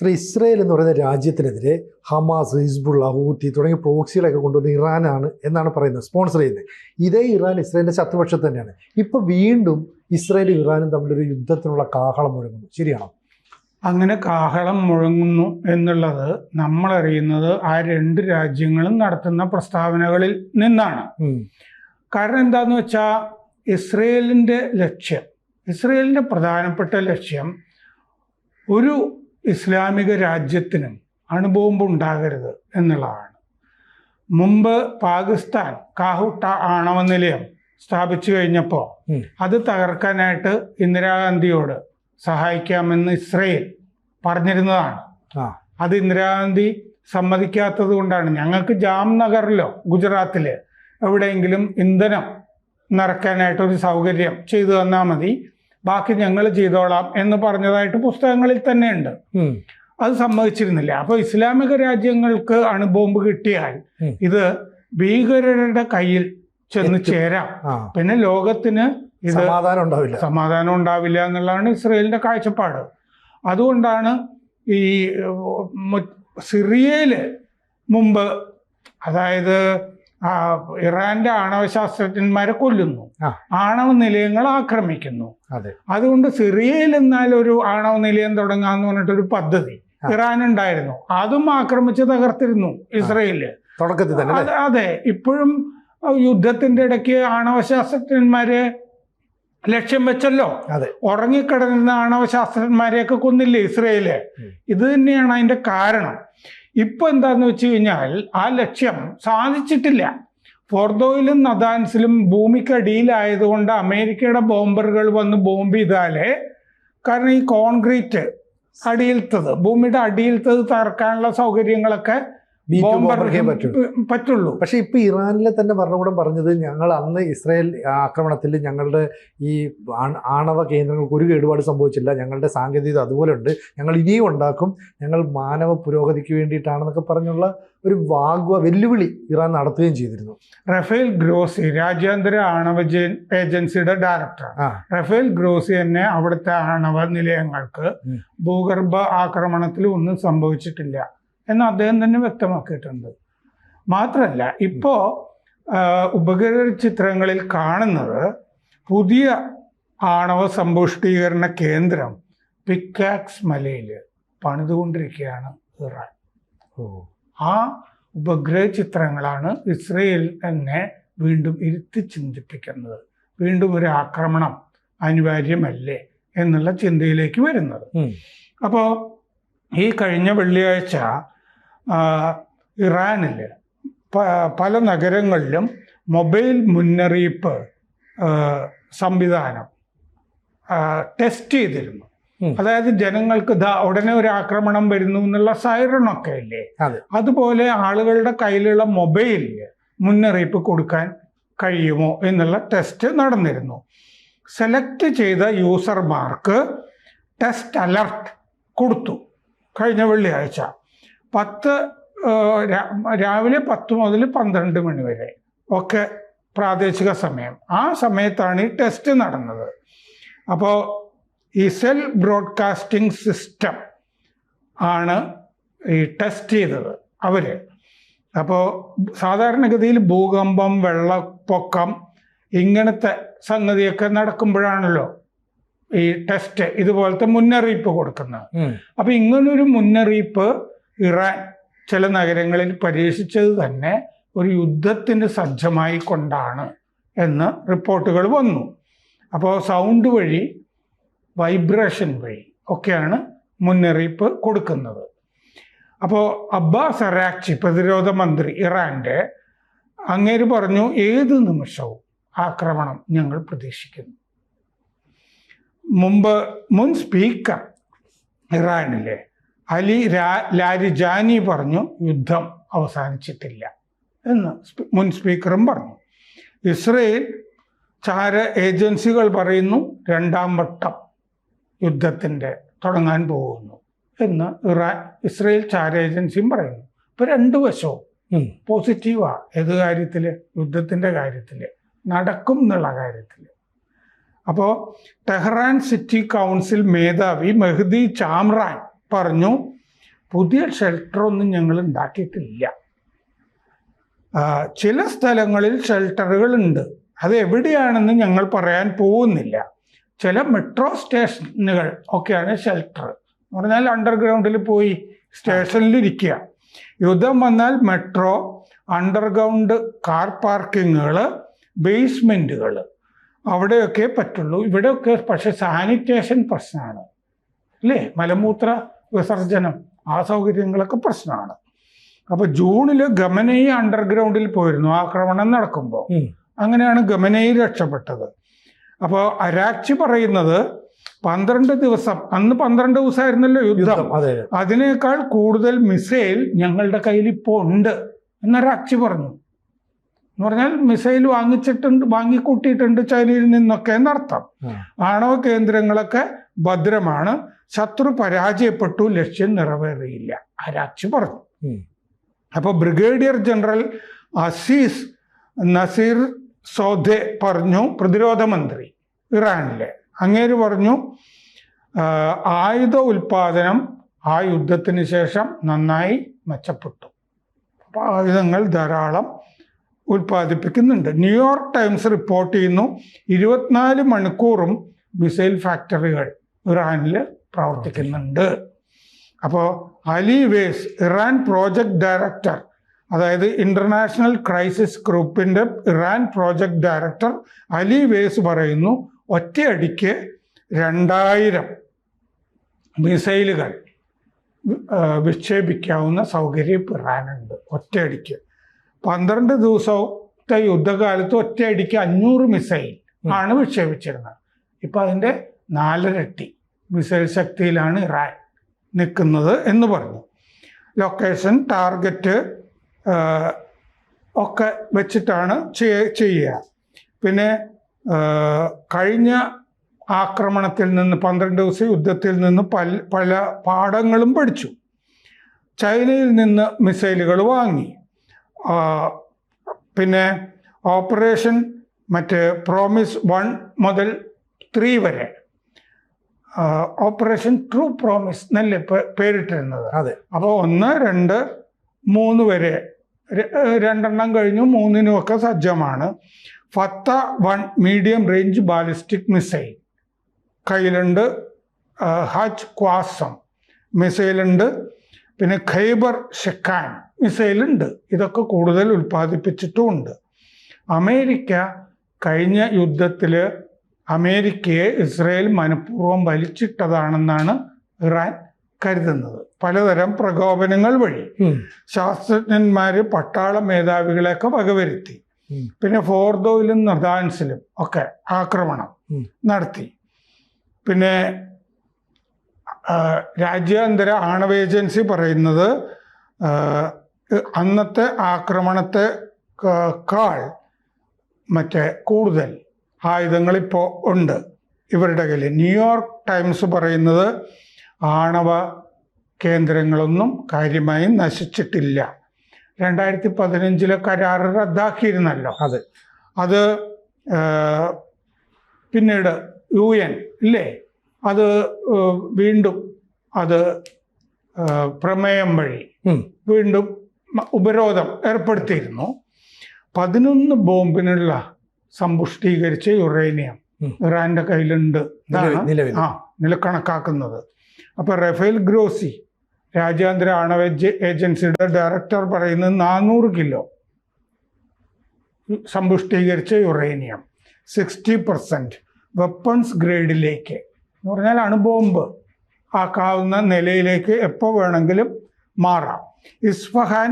Israel എന്ന് പറയുന്ന രാജ്യത്തിനെതിരെ Hamas, Hezbollah, Houthi തുടങ്ങിയ പ്രോക്സികളൊക്കെ കൊണ്ടുവന്ന് ഇറാനാണ് എന്നാണ് പറയുന്നത്, സ്പോൺസർ ചെയ്യുന്നത്. ഇതേ ഇറാൻ ഇസ്രയേലിൻ്റെ ശത്രുപക്ഷത്ത് തന്നെയാണ്. ഇപ്പോൾ വീണ്ടും ഇസ്രയേലും ഇറാനും തമ്മിലൊരു യുദ്ധത്തിനുള്ള കാഹളം മുഴങ്ങുന്നു. ശരിയാണോ? അങ്ങനെ കാഹളം മുഴങ്ങുന്നു എന്നുള്ളത് നമ്മളറിയുന്നത് ആ രണ്ട് രാജ്യങ്ങളും നടത്തുന്ന പ്രസ്താവനകളിൽ നിന്നാണ്. കാരണം എന്താന്ന് വെച്ചാൽ ഇസ്രയേലിൻ്റെ പ്രധാനപ്പെട്ട ലക്ഷ്യം ഒരു ഇസ്ലാമിക രാജ്യത്തിനും അണുബോംബ് ഉണ്ടാകരുത് എന്നുള്ളതാണ്. മുമ്പ് പാകിസ്ഥാൻ കാഹുട്ട ആണവ നിലയം സ്ഥാപിച്ചു കഴിഞ്ഞപ്പോൾ അത് തകർക്കാനായിട്ട് ഇന്ദിരാഗാന്ധിയോട് സഹായിക്കാമെന്ന് ഇസ്രയേൽ പറഞ്ഞിരുന്നതാണ്. അത് ഇന്ദിരാഗാന്ധി സമ്മതിക്കാത്തത് കൊണ്ടാണ്. ഞങ്ങൾക്ക് ജാംനഗറിലോ ഗുജറാത്തില് എവിടെയെങ്കിലും ഇന്ധനം നിറയ്ക്കാനായിട്ടൊരു സൗകര്യം ചെയ്തു തന്നാൽ മതി, ബാക്കി ഞങ്ങൾ ചെയ്തോളാം എന്ന് പറഞ്ഞതായിട്ട് പുസ്തകങ്ങളിൽ തന്നെയുണ്ട്. അത് സമ്മതിച്ചിരുന്നില്ല. അപ്പോൾ ഇസ്ലാമിക രാജ്യങ്ങൾക്ക് അണുബോംബ് കിട്ടിയാൽ ഇത് ഭീകരരുടെ കയ്യിൽ ചെന്ന് ചേരാം, പിന്നെ ലോകത്തിന് ഇത് സമാധാനം ഉണ്ടാവില്ല എന്നുള്ളതാണ് ഇസ്രയേലിന്റെ കാഴ്ചപ്പാട്. അതുകൊണ്ടാണ് ഈ സിറിയയില് മുമ്പ്, അതായത് ഇറാന്റെ ആണവശാസ്ത്രജ്ഞന്മാരെ കൊല്ലുന്നു, ആണവ നിലയങ്ങൾ ആക്രമിക്കുന്നു. അതുകൊണ്ട് സിറിയയിൽ എന്നാൽ ഒരു ആണവ നിലയം തുടങ്ങാന്ന് പറഞ്ഞിട്ടൊരു പദ്ധതി ഇറാൻ ഉണ്ടായിരുന്നു. അതും ആക്രമിച്ച് തകർത്തിരുന്നു ഇസ്രയേല് തുടക്കത്തിൽ തന്നെ. അതെ, ഇപ്പോഴും യുദ്ധത്തിന്റെ ഇടയ്ക്ക് ആണവശാസ്ത്രജ്ഞന്മാരെ ലക്ഷ്യം വെച്ചല്ലോ. ഉറങ്ങിക്കിടന്ന ആണവശാസ്ത്രജ്ഞന്മാരെയൊക്കെ കൊന്നില്ലേ ഇസ്രയേല്? ഇത് തന്നെയാണ് അതിന്റെ കാരണം. ഇപ്പൊ എന്താന്ന് വെച്ച് കഴിഞ്ഞാൽ ആ ലക്ഷ്യം സാധിച്ചിട്ടില്ല. ഫോർദോയിലും നദാൻസിലും ഭൂമിക്കടിയിലായതുകൊണ്ട് അമേരിക്കയുടെ ബോംബറുകൾ വന്ന് ബോംബ് ചെയ്താലേ, കാരണം ഈ കോൺക്രീറ്റ് അടിയിലത്തത്, ഭൂമിയുടെ അടിയിലത്തത് തകർക്കാനുള്ള സൗകര്യങ്ങളൊക്കെ പറ്റുള്ളൂ. പക്ഷെ ഇപ്പൊ ഇറാനിലെ തന്നെ ഭരണകൂടം പറഞ്ഞത്, ഞങ്ങൾ അന്ന് ഇസ്രായേൽ ആക്രമണത്തിൽ ഞങ്ങളുടെ ഈ ആണവ കേന്ദ്രങ്ങൾക്ക് ഒരു കേടുപാട് സംഭവിച്ചില്ല, ഞങ്ങളുടെ സാങ്കേതികത അതുപോലെ ഉണ്ട്, ഞങ്ങൾ ഇനിയും ഉണ്ടാക്കും, ഞങ്ങൾ മാനവ പുരോഗതിക്ക് വേണ്ടിയിട്ടാണെന്നൊക്കെ പറഞ്ഞുള്ള ഒരു വെല്ലുവിളി ഇറാൻ നടത്തുകയും ചെയ്തിരുന്നു. റഫേൽ ഗ്രോസി, രാജ്യാന്തര ആണവ ഏജൻസിയുടെ ഡയറക്ടർ റഫേൽ ഗ്രോസി തന്നെ അവിടുത്തെ ആണവ നിലയങ്ങൾക്ക് ഭൂഗർഭ ആക്രമണത്തിൽ ഒന്നും സംഭവിച്ചിട്ടില്ല എന്ന് അദ്ദേഹം തന്നെ വ്യക്തമാക്കിയിട്ടുണ്ട്. മാത്രമല്ല, ഇപ്പോൾ ഉപഗ്രഹ ചിത്രങ്ങളിൽ കാണുന്നത് പുതിയ ആണവ സമ്പുഷ്ടീകരണ കേന്ദ്രം പിക്കാക്സ് മലയിൽ പണിതുകൊണ്ടിരിക്കുകയാണ് ഇറാൻ. ആ ഉപഗ്രഹ ചിത്രങ്ങളാണ് ഇസ്രയേൽ തന്നെ വീണ്ടും ഇരുത്തി ചിന്തിപ്പിക്കുന്നത്. വീണ്ടും ഒരു ആക്രമണം അനിവാര്യമല്ലേ എന്നുള്ള ചിന്തയിലേക്ക് വരുന്നത്. അപ്പോൾ ഈ കഴിഞ്ഞ വെള്ളിയാഴ്ച ഇറാനിൽ പല നഗരങ്ങളിലും മൊബൈൽ മുന്നറിയിപ്പ് സംവിധാനം ടെസ്റ്റ് ചെയ്തിരുന്നു. അതായത് ജനങ്ങൾക്ക് ഉടനെ ഒരു ആക്രമണം വരുന്നു എന്നുള്ള സൈറണൊക്കെ ഇല്ലേ, അതുപോലെ ആളുകളുടെ കയ്യിലുള്ള മൊബൈലിൽ മുന്നറിയിപ്പ് കൊടുക്കാൻ കഴിയുമോ എന്നുള്ള ടെസ്റ്റ് നടന്നിരുന്നു. സെലക്ട് ചെയ്ത യൂസർമാർക്ക് ടെസ്റ്റ് അലർട്ട് കൊടുത്തു. കഴിഞ്ഞ വെള്ളിയാഴ്ച രാവിലെ 10 മുതൽ 12 മണി വരെ ഒക്കെ പ്രാദേശിക സമയം, ആ സമയത്താണ് ഈ ടെസ്റ്റ് നടന്നത്. അപ്പോൾ ഈ സെൽ ബ്രോഡ്കാസ്റ്റിംഗ് സിസ്റ്റം ആണ് ഈ ടെസ്റ്റ് ചെയ്തത് അവര്. അപ്പോൾ സാധാരണഗതിയിൽ ഭൂകമ്പം, വെള്ളപ്പൊക്കം ഇങ്ങനത്തെ സംഗതിയൊക്കെ നടക്കുമ്പോഴാണല്ലോ ഈ ടെസ്റ്റ് ഇതുപോലത്തെ മുന്നറിയിപ്പ് കൊടുക്കുന്നത്. അപ്പൊ ഇങ്ങനൊരു മുന്നറിയിപ്പ് ഇറാൻ ചില നഗരങ്ങളിൽ പരീക്ഷിച്ചത് തന്നെ ഒരു യുദ്ധത്തിന് സജ്ജമായി കൊണ്ടാണ് എന്ന് റിപ്പോർട്ടുകൾ വന്നു. അപ്പോൾ സൗണ്ട് വഴി, വൈബ്രേഷൻ വഴി ഒക്കെയാണ് മുന്നറിയിപ്പ് കൊടുക്കുന്നത്. അപ്പോൾ അബ്ബാസ് അറാക്ചി, പ്രതിരോധ മന്ത്രി ഇറാന്റെ, അങ്ങേര് പറഞ്ഞു, ഏത് നിമിഷവും ആക്രമണം ഞങ്ങൾ പ്രതീക്ഷിക്കുന്നു. മുൻ സ്പീക്കർ ഇറാനിലെ അലി ലാരിജാനി പറഞ്ഞു, യുദ്ധം അവസാനിച്ചിട്ടില്ല എന്ന് മുൻ സ്പീക്കറും പറഞ്ഞു. ഇസ്രയേൽ ചാര ഏജൻസികൾ പറയുന്നു 2ാം വട്ടം യുദ്ധത്തിൻ്റെ തുടങ്ങാൻ പോകുന്നു എന്ന് ഇസ്രയേൽ ചാര ഏജൻസിയും പറയുന്നു. ഇപ്പൊ 2 വശവും പോസിറ്റീവാ. ഏത് കാര്യത്തില്? യുദ്ധത്തിന്റെ കാര്യത്തില്, നടക്കും എന്നുള്ള കാര്യത്തില്. അപ്പോൾ ടെഹ്റാൻ സിറ്റി കൗൺസിൽ മേധാവി മെഹ്ദി ചാമ്രാൻ പറഞ്ഞു, പുതിയ ഷെൽട്ടറൊന്നും ഞങ്ങൾ ഉണ്ടാക്കിയിട്ടില്ല. ചില സ്ഥലങ്ങളിൽ ഷെൽട്ടറുകൾ ഉണ്ട്, അത് എവിടെയാണെന്ന് ഞങ്ങൾ പറയാൻ പോകുന്നില്ല. ചില മെട്രോ സ്റ്റേഷനുകൾ ഒക്കെയാണ് ഷെൽട്ടർ എന്ന് പറഞ്ഞാൽ അണ്ടർഗ്രൗണ്ടിൽ പോയി സ്റ്റേഷനിലിരിക്കുക. യുദ്ധം വന്നാൽ മെട്രോ, അണ്ടർഗ്രൗണ്ട് കാർ പാർക്കിങ്ങുകൾ, ബേസ്മെൻറ്റുകൾ, അവിടെയൊക്കെ പറ്റുള്ളൂ. ഇവിടെയൊക്കെ പക്ഷെ സാനിറ്റേഷൻ പ്രശ്നമാണ് അല്ലേ, മലമൂത്ര വിസർജനം, ആ സൗകര്യങ്ങളൊക്കെ പ്രശ്നമാണ്. അപ്പോൾ ജൂണിൽ ഗമനയി അണ്ടർഗ്രൗണ്ടിൽ പോയിരുന്നു ആക്രമണം നടക്കുമ്പോൾ. അങ്ങനെയാണ് ഗമനയി രക്ഷപ്പെട്ടത്. അപ്പോൾ അരാക്ചി പറയുന്നത് 12 ദിവസം, അന്ന് 12 ദിവസമായിരുന്നല്ലോ യുദ്ധം, അതിനേക്കാൾ കൂടുതൽ മിസൈൽ ഞങ്ങളുടെ കയ്യിൽ ഇപ്പോൾ ഉണ്ട് എന്ന് അരാക്ചി പറഞ്ഞു. എന്ന് പറഞ്ഞാൽ മിസൈൽ വാങ്ങിക്കൂട്ടിയിട്ടുണ്ട് ചൈനയിൽ നിന്നൊക്കെ എന്നർത്ഥം. ആണവ കേന്ദ്രങ്ങളൊക്കെ ഭദ്രമാണ്, ശത്രു പരാജയപ്പെട്ടു, ലക്ഷ്യം നിറവേറിയില്ല, അരാക്ചി പറഞ്ഞു. അപ്പോൾ ബ്രിഗേഡിയർ ജനറൽ അസീസ് നസീർ സോദെ പറഞ്ഞു, പ്രതിരോധ മന്ത്രി ഇറാനിലെ, അങ്ങേര് പറഞ്ഞു ആയുധ ഉൽപാദനം ആ യുദ്ധത്തിന് ശേഷം നന്നായി മെച്ചപ്പെട്ടു. അപ്പോൾ ആയുധങ്ങൾ ധാരാളം ഉൽപ്പാദിപ്പിക്കുന്നുണ്ട്. ന്യൂയോർക്ക് ടൈംസ് റിപ്പോർട്ട് ചെയ്യുന്നു 24 മണിക്കൂറും മിസൈൽ ഫാക്ടറികൾ ഇറാനിൽ പ്രവർത്തിക്കുന്നുണ്ട്. അപ്പോൾ Ali Vaez, Iran project director, അതായത് ഇൻ്റർനാഷണൽ ക്രൈസിസ് ഗ്രൂപ്പിൻ്റെ Iran project director Ali Vaez പറയുന്നു, ഒറ്റയടിക്ക് 2000 മിസൈലുകൾ വിക്ഷേപിക്കാവുന്ന സൗകര്യം ഇറാനുണ്ട്. ഒറ്റയടിക്ക് 12 ദിവസത്തെ യുദ്ധകാലത്ത് ഒറ്റയടിക്ക് 500 മിസൈൽ ആണ് വിക്ഷേപിച്ചിരുന്നത്. ഇപ്പം അതിൻ്റെ 4 ഇരട്ടി മിസൈൽ ശക്തിയിലാണ് ഇറാൻ നിൽക്കുന്നത് എന്ന് പറഞ്ഞു. ലൊക്കേഷൻ, ടാർഗറ്റ് ഒക്കെ വെച്ചിട്ടാണ് ചെയ്യുക. പിന്നെ കഴിഞ്ഞ ആക്രമണത്തിൽ നിന്ന് 12 ദിവസ യുദ്ധത്തിൽ നിന്ന് പല പാഠങ്ങളും പഠിച്ചു. ചൈനയിൽ നിന്ന് മിസൈലുകൾ വാങ്ങി. പിന്നെ ഓപ്പറേഷൻ പ്രോമിസ് 1 മുതൽ 3 വരെ, ഓപ്പറേഷൻ ട്രൂ പ്രോമിസ് എന്നല്ലേ പേരിട്ടിരുന്നത്. അതെ. അപ്പോൾ 1, 2, 3 വരെ, 2 കഴിഞ്ഞു, 3 സജ്ജമാണ്. ഫത്ത 1 മീഡിയം റേഞ്ച് ബാലിസ്റ്റിക് മിസൈൽ കയ്യിലുണ്ട്. ഹജ് ക്വാസം മിസൈലുണ്ട്. പിന്നെ ഖൈബർ ഷെക്കാൻ മിസൈലുണ്ട്. ഇതൊക്കെ കൂടുതൽ ഉൽപ്പാദിപ്പിച്ചിട്ടുമുണ്ട്. അമേരിക്ക കഴിഞ്ഞ യുദ്ധത്തിൽ അമേരിക്കയെ ഇസ്രയേൽ മനഃപൂർവ്വം വലിച്ചിട്ടതാണെന്നാണ് ഇറാൻ കരുതുന്നത്. പലതരം പ്രകോപനങ്ങൾ വഴി ശാസ്ത്രജ്ഞന്മാർ പട്ടാള മേധാവികളെയൊക്കെ വകവരുത്തി. പിന്നെ ഫോർദോയിലും നദാൻസിലും ഒക്കെ ആക്രമണം നടത്തി. പിന്നെ രാജ്യാന്തര ആണവ ഏജൻസി പറയുന്നത് അന്നത്തെ ആക്രമണത്തെക്കാൾ കൂടുതൽ ആയുധങ്ങൾ ഇപ്പോൾ ഉണ്ട് ഇവരുടെ കയ്യിൽ. ന്യൂയോർക്ക് ടൈംസ് പറയുന്നത് ആണവ കേന്ദ്രങ്ങളൊന്നും കാര്യമായി നശിച്ചിട്ടില്ല. 2015 കരാറ് റദ്ദാക്കിയിരുന്നല്ലോ. അത് പിന്നീട് UN ഇല്ലേ, അത് വീണ്ടും അത് പ്രമേയം വഴി വീണ്ടും ഉപരോധം ഏർപ്പെടുത്തിയിരുന്നു. 11 ബോംബിനുള്ള സമ്പുഷ്ടീകരിച്ച യുറേനിയം ഇറാന്റെ കയ്യിലുണ്ട് നില കണക്കാക്കുന്നത്. അപ്പോൾ റഫേൽ ഗ്രോസി, രാജ്യാന്തര ആണവ ഏജൻസിയുടെ ഡയറക്ടർ പറയുന്നത് 400 കിലോ സമ്പുഷ്ടീകരിച്ച യുറേനിയം 60% വെപ്പൺസ് ഗ്രേഡിലേക്ക്, എന്ന് പറഞ്ഞാൽ അണുബോംബ് ആക്കാവുന്ന നിലയിലേക്ക് എപ്പോൾ വേണമെങ്കിലും മാറാം. ഇസ്ഫഹാൻ,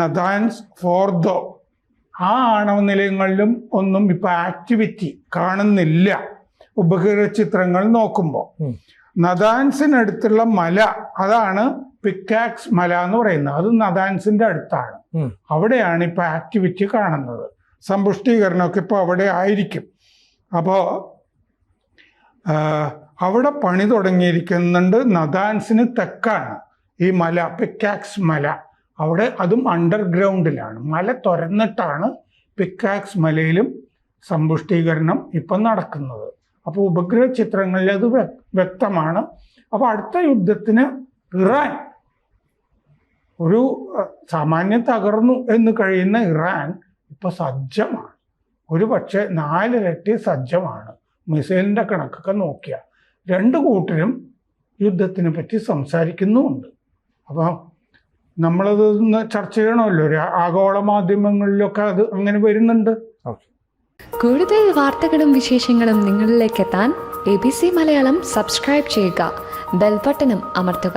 നദാൻസ്, ഫോർദോ, ആ ആണവ നിലയങ്ങളിലും ഒന്നും ഇപ്പം ആക്ടിവിറ്റി കാണുന്നില്ല ഉപഗ്രഹ ചിത്രങ്ങൾ നോക്കുമ്പോൾ. നദാൻസിനടുത്തുള്ള മല, അതാണ് പിക്കാക്സ് മല എന്ന് പറയുന്നത്, അത് നദാൻസിന്റെ അടുത്താണ്. അവിടെയാണ് ഇപ്പം ആക്ടിവിറ്റി കാണുന്നത്. സമ്പുഷ്ടീകരണമൊക്കെ ഇപ്പോൾ അവിടെ ആയിരിക്കും. അപ്പോൾ അവിടെ പണി തുടങ്ങിയിരിക്കുന്നുണ്ട്. നദാൻസിന് തെക്കാണ് ഈ മല, പിക്കാക്സ് മല. അവിടെ അതും അണ്ടർഗ്രൗണ്ടിലാണ്, മല തുരന്നിട്ടാണ് പിക്കാക്സ് മലയിലും സമ്പുഷ്ടീകരണം ഇപ്പം നടക്കുന്നത്. അപ്പോൾ ഉപഗ്രഹ ചിത്രങ്ങളിൽ അത് വ്യക്തമാണ്. അപ്പോൾ അടുത്ത യുദ്ധത്തിന് ഇറാൻ ഒരു സാമാന്യം തകർന്നു എന്ന് കഴിയുന്ന ഇറാൻ ഇപ്പോൾ സജ്ജമാണ്. ഒരു പക്ഷേ 4 ഇരട്ടി സജ്ജമാണ് മിസൈലിൻ്റെ കണക്കൊക്കെ നോക്കിയാൽ. 2 കൂട്ടരും യുദ്ധത്തിനെ പറ്റി സംസാരിക്കുന്നുമുണ്ട്. അപ്പോൾ നമ്മളത് ചർച്ച ചെയ്യണമല്ലോ, ആഗോള മാധ്യമങ്ങളിലൊക്കെ അത് അങ്ങനെ വരുന്നുണ്ട്. കൂടുതൽ വാർത്തകളും വിശേഷങ്ങളും നിങ്ങളിലേക്ക് എത്താൻ ABC മലയാളം സബ്സ്ക്രൈബ് ചെയ്യുക, ബെൽ ബട്ടണും അമർത്തുക.